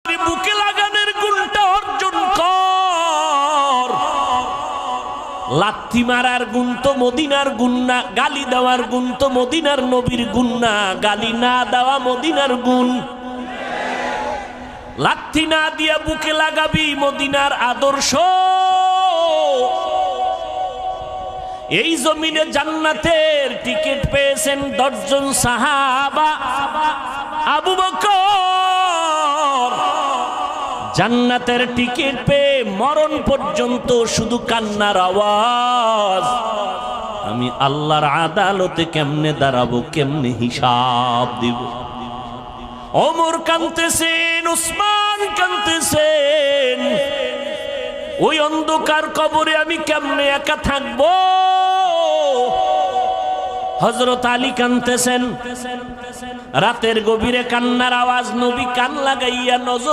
বুকে লাগানোর গুণটা অর্জন কর। লাথি মারার গুণ তো মদিনার গুণ না, গালি দেওয়ার গুণ তো মদিনার নবীর গুণ না, গালি না দেওয়া মদিনার গুণ। লাথি না দিয়া বুকে লাগাবি মদিনার আদর্শ। এই জমিনে জান্নাতের টিকিট পেয়েছেন 10 জন সাহাবা। আবু বকর জান্নাতের টিকিট পেয়ে মরণ পর্যন্ত শুধু কান্নার আওয়াজ। আমি আল্লাহর আদালতে কেমনে দাঁড়াবো, কেমনে হিসাব দিব। ওমর কাঁদতেছেন, উসমান কাঁদতেছেন, ওই অন্ধকার কবরে আমি কেমনে একা থাকবো। হযরত আলী কাঁদতেছেন, রাতের গভীরে কান্নার আওয়াজ। নবী কান লাগাইয়া নজর